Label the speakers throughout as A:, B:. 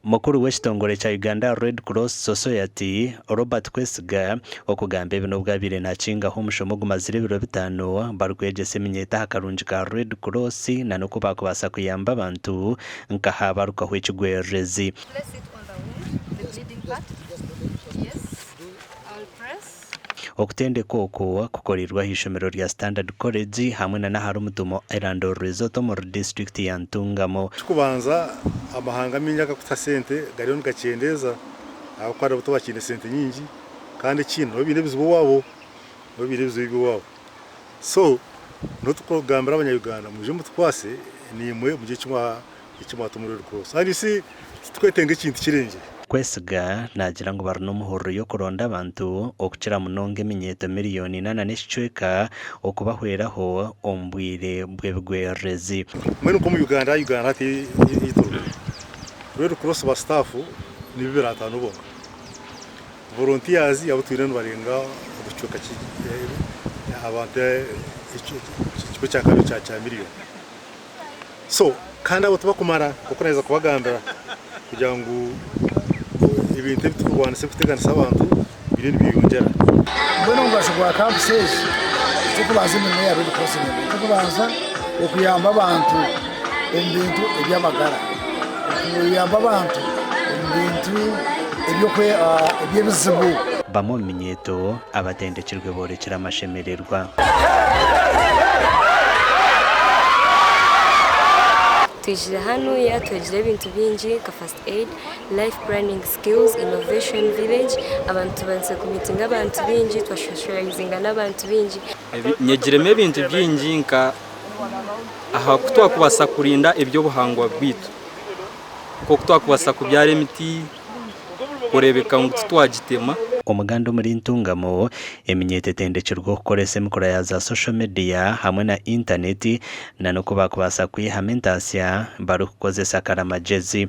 A: mukuru w'ekitongole kya Uganda Red Cross Society Robert Kwesiga okugamba bino bwabire nakingaho omushomo gumazire ebiro 5 barukwegesa eminyeta hakarungi ka Red Cross na nokuba kubasa kuyamba abantu nkaha barukaho ekigwerezi. Okutendeka okwo kukorirwa hishomero rya Standard College hamwe na nahari umutumo Irando Resort mu district ya Ntungamo.
B: Kubanza amahanga minyaga kuta sente gariyo ngakendeza abakwara buto bakine sente nyingi kandi kino bibire bizibo wabo so no tukogambira abanyayuganda muje mutwase ni imwe muje kimwa tumuriro cross ari si twetenge ikintu kirenge.
A: Kwesiga nagira ngo barno muhoro yo kuronda abantu okukira munonge minyeto miliyoni 8 n'eshweka okubahweraho ombwire bwebwerezi.
B: Mwene ko mu Uganda ati itoro Red Cross ba staff ni 5 bo volunteers yabutwire barenga gucuka abantu ikigo cya kabiri cya miliyoni so kandi abo tubakumara kuko neza kubagambira kugira ngo ibintu bitubwana se kuteganisa abantu birindi biyongera.
C: Mbona ngashobora camp says tukubaza imirimo ya Red Cross tukubaza okuyamba abantu ebintu ebyamagara okuyamba abantu ebintu ebyebizibu
A: bamo minyeto abatendekirwe borekera amashemererwa.
D: Tujire hano yatwegire ibintu bingi ka first aid, life planning skills, innovation village, abantu banse kumitinga abantu bingi twashoshorayizinga n'abantu bingi
E: nyegireme ibintu byingi nka aha kutwakubasa kurinda ibyo buhangwa bwitu ko kutwakubasa kubyara emiti kurebeka ngo twagitema.
A: Omuganda muri Ntungamo eminyete tendekirwa kukoresa emikora ya za social media hamwe na internet na no kuba kubasa kwihamentasiya bari kukozesa karamagezi.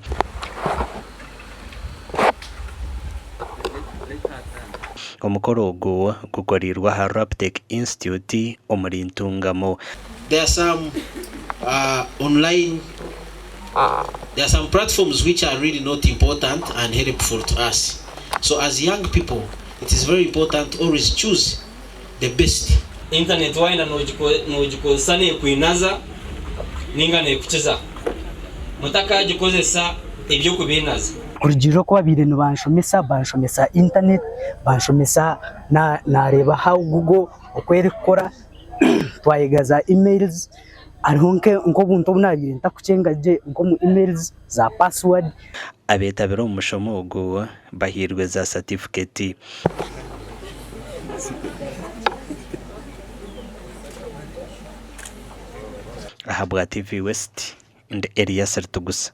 A: Omukoro ogwo gukorirwa ha Raptech Institute omuri Ntungamo.
F: There are some online there are some platforms which are really not important and helpful to us. So as young people, it is very important to always choose the best.
G: Internet waina nojikozesa ne kuinaza ninga ne kucheza. Mutaka ajikozesa ebyo kubinaza.
H: Kurugiro ko babireno banshomesa internet banshomesa na reba how Google okwerekora twayigaza emails arihonke nko buntu bunabire ntakucengaje nko mu emails za password.
A: Abetabira umushomo ogwo bahirwe za certificate. Ahabwa TV West and Elias Sertugusa.